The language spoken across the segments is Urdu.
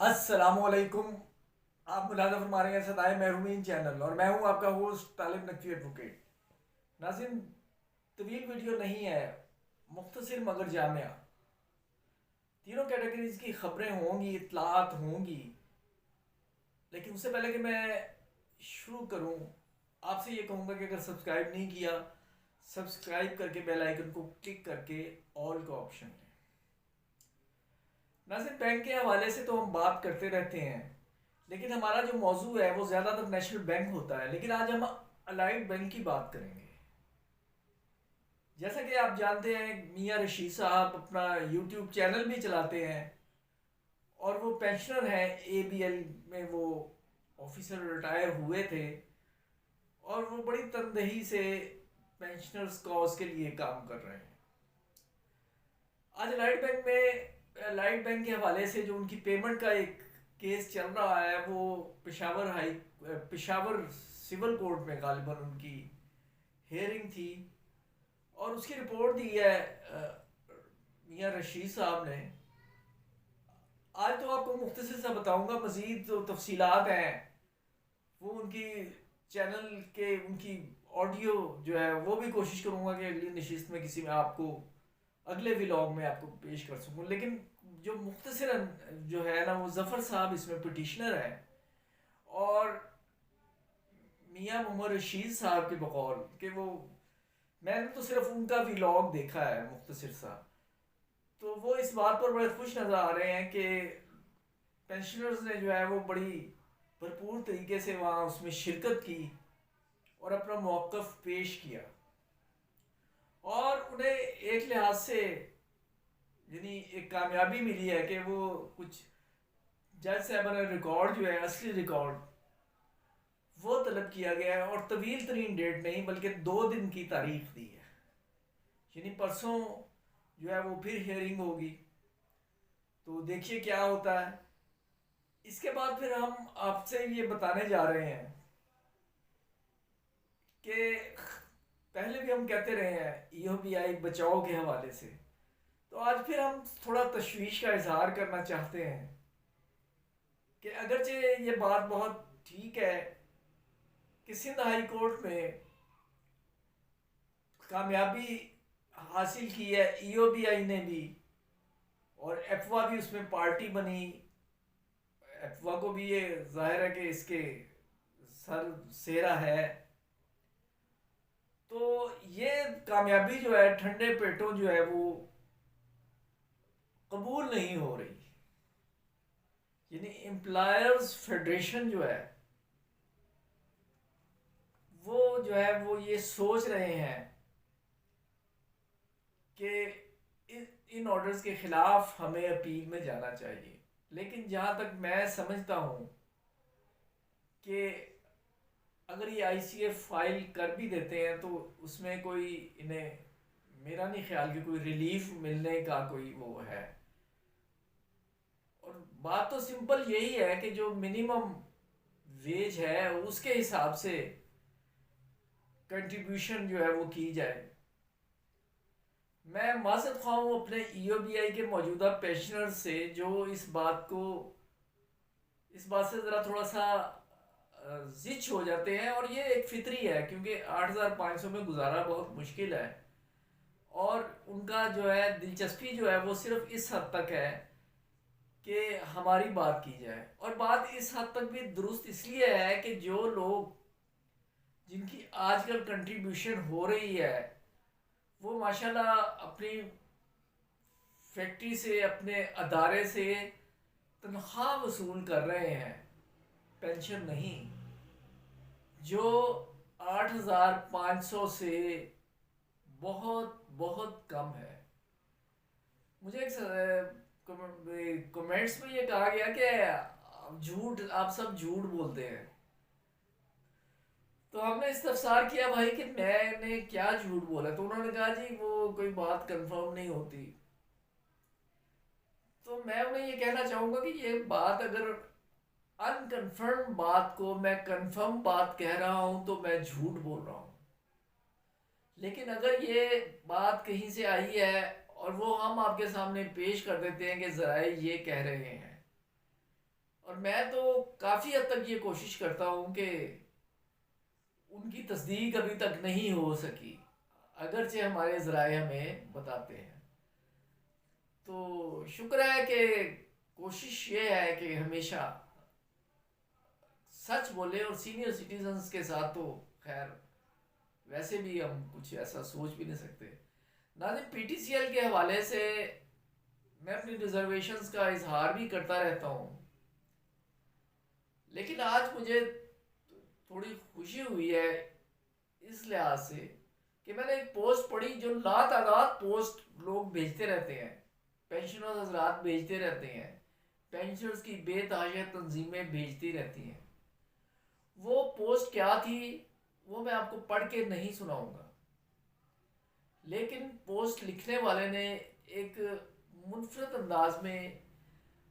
السلام علیکم. آپ ملاحظہ فرما رہے ہیں صدائے محرومین چینل اور میں ہوں آپ کا ہوسٹ طالب نقوی ایڈوکیٹ. ناظرین، طویل ویڈیو نہیں ہے، مختصر مگر جامع. تینوں کیٹیگریز کی خبریں ہوں گی، اطلاعات ہوں گی. لیکن اس سے پہلے کہ میں شروع کروں، آپ سے یہ کہوں گا کہ اگر سبسکرائب نہیں کیا، سبسکرائب کر کے بیل آئیکن کو کلک کر کے آل کا آپشن لیں. ناظرین، بینک کے حوالے سے تو ہم بات کرتے رہتے ہیں، لیکن ہمارا جو موضوع ہے وہ زیادہ تر نیشنل بینک ہوتا ہے. لیکن آج ہم الائٹ بینک کی بات کریں گے. جیسا کہ آپ جانتے ہیں، میاں رشید صاحب اپنا یوٹیوب چینل بھی چلاتے ہیں اور وہ پینشنر ہیں. اے بی ایل میں وہ آفیسر ریٹائر ہوئے تھے اور وہ بڑی تندہی سے پینشنرز کاز کے لیے کام کر رہے ہیں. آج لائٹ بینک کے حوالے سے جو ان کی پیمنٹ کا ایک کیس چل رہا ہے، وہ پشاور سول کورٹ میں غالباً ان کی ہیئرنگ تھی اور اس کی رپورٹ دی ہے میاں رشید صاحب نے. آج تو آپ کو مختصر سا بتاؤں گا، مزید جو تفصیلات ہیں وہ ان کی چینل کے ان کی آڈیو جو ہے وہ بھی کوشش کروں گا کہ اگلی نشست میں کسی میں آپ کو اگلے ولاگ میں آپ کو پیش کر سکوں. لیکن جو مختصراً جو ہے نا، وہ ظفر صاحب اس میں پٹیشنر ہے اور میاں محمد رشید صاحب کے بقول کہ میں نے تو صرف ان کا ولاگ دیکھا ہے مختصر سا، تو وہ اس بات پر بڑے خوش نظر آ رہے ہیں کہ پینشنرز نے جو ہے وہ بڑی بھرپور طریقے سے وہاں اس میں شرکت کی اور اپنا موقف پیش کیا. اور انہیں ایک لحاظ سے یعنی ایک کامیابی ملی ہے کہ وہ کچھ جج صاحبہ نے ریکارڈ جو ہے، اصلی ریکارڈ وہ طلب کیا گیا ہے اور طویل ترین ڈیٹ نہیں بلکہ 2 دن کی تاریخ دی ہے. یعنی پرسوں جو ہے وہ پھر ہیئرنگ ہوگی، تو دیکھیے کیا ہوتا ہے. اس کے بعد پھر ہم آپ سے یہ بتانے جا رہے ہیں کہ پہلے بھی ہم کہتے رہے ہیں ای او پی آئی بچاؤ کے حوالے سے، تو آج پھر ہم تھوڑا تشویش کا اظہار کرنا چاہتے ہیں کہ اگرچہ یہ بات بہت ٹھیک ہے کہ سندھ ہائی کورٹ میں کامیابی حاصل کی ہے ای او بی آئی نے بھی، اور ایفوا بھی اس میں پارٹی بنی. ایفوا کو بھی یہ ظاہر ہے کہ اس کے سر سیرا ہے. تو یہ کامیابی جو ہے ٹھنڈے پیٹوں جو ہے وہ قبول نہیں ہو رہی. یعنی امپلائرز فیڈریشن جو ہے وہ یہ سوچ رہے ہیں کہ ان آرڈرز کے خلاف ہمیں اپیل میں جانا چاہیے. لیکن جہاں تک میں سمجھتا ہوں کہ اگر یہ آئی سی ایف فائل کر بھی دیتے ہیں تو اس میں کوئی انہیں میرا نہیں خیال کہ کوئی ریلیف ملنے کا کوئی وہ ہے. اور بات تو سمپل یہی ہے کہ جو منیمم ویج ہے اس کے حساب سے کنٹریبیوشن جو ہے وہ کی جائے. میں معذرت خواہ ہوں اپنے ای او بی آئی کے موجودہ پینشنر سے جو اس بات سے ذرا تھوڑا سا زچ ہو جاتے ہیں، اور یہ ایک فطری ہے کیونکہ 8,500 میں گزارا بہت مشکل ہے اور ان کا جو ہے دلچسپی جو ہے وہ صرف اس حد تک ہے کہ ہماری بات کی جائے. اور بات اس حد تک بھی درست اس لیے ہے کہ جو لوگ جن کی آج کل کنٹریبیوشن ہو رہی ہے وہ ماشاءاللہ اپنی فیکٹری سے، اپنے ادارے سے تنخواہ وصول کر رہے ہیں، پینشن نہیں، جو 8,500 سے بہت بہت کم ہے. مجھے ایک کمنٹس میں یہ کہا گیا کہ آپ سب جھوٹ بولتے ہیں. تو ہم نے استفسار کیا بھائی کہ میں نے کیا جھوٹ بولا، تو انہوں نے کہا جی وہ کوئی بات کنفرم نہیں ہوتی. تو میں انہیں یہ کہنا چاہوں گا کہ یہ بات اگر انکنفرم بات کو میں کنفرم بات کہہ رہا ہوں تو میں جھوٹ بول رہا ہوں. لیکن اگر یہ بات کہیں سے آئی ہے اور وہ ہم آپ کے سامنے پیش کر دیتے ہیں کہ ذرائع یہ کہہ رہے ہیں، اور میں تو کافی حد تک یہ کوشش کرتا ہوں کہ ان کی تصدیق ابھی تک نہیں ہو سکی، اگرچہ ہمارے ذرائع ہمیں بتاتے ہیں. تو شکر ہے کہ کوشش یہ ہے کہ ہمیشہ سچ بولے، اور سینئر سٹیزنز کے ساتھ تو خیر ویسے بھی ہم کچھ ایسا سوچ بھی نہیں سکتے. ناظرین، پی ٹی سی ایل کے حوالے سے میں اپنی ریزرویشنز کا اظہار بھی کرتا رہتا ہوں، لیکن آج مجھے تھوڑی خوشی ہوئی ہے اس لحاظ سے کہ میں نے ایک پوسٹ پڑھی جو لاتعداد پوسٹ لوگ بھیجتے رہتے ہیں، پینشنرز حضرات بھیجتے رہتے ہیں، پینشنرز کی بے تحاشا تنظیمیں بھیجتی رہتی ہیں. وہ پوسٹ کیا تھی وہ میں آپ کو پڑھ کے نہیں سناؤں گا، لیکن پوسٹ لکھنے والے نے ایک منفرد انداز میں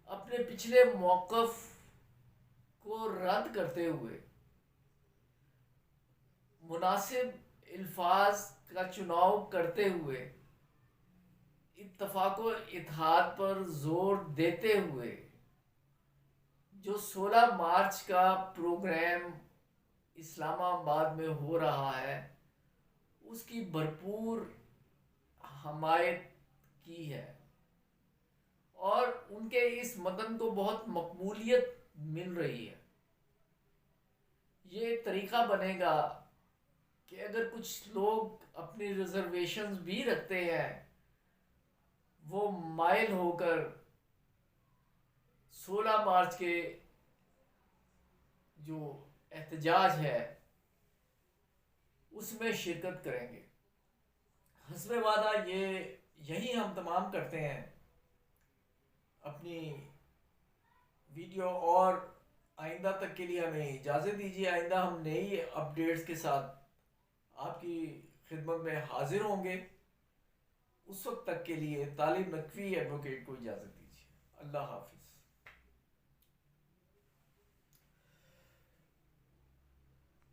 اپنے پچھلے موقف کو رد کرتے ہوئے مناسب الفاظ کا چناؤ کرتے ہوئے اتفاق و اتحاد پر زور دیتے ہوئے جو 16 مارچ کا پروگرام اسلام آباد میں ہو رہا ہے اس کی بھرپور حمایت کی ہے، اور ان کے اس متن کو بہت مقبولیت مل رہی ہے. یہ ایک طریقہ بنے گا کہ اگر کچھ لوگ اپنی ریزرویشنز بھی رکھتے ہیں وہ مائل ہو کر 16 مارچ کے جو احتجاج ہے اس میں شرکت کریں گے. حسب وعدہ یہی ہم تمام کرتے ہیں اپنی ویڈیو، اور آئندہ تک کے لیے ہمیں اجازت دیجیے. آئندہ ہم نئی اپڈیٹس کے ساتھ آپ کی خدمت میں حاضر ہوں گے. اس وقت تک کے لیے طالب نقوی ایڈوکیٹ کو اجازت دیجیے. اللہ حافظ.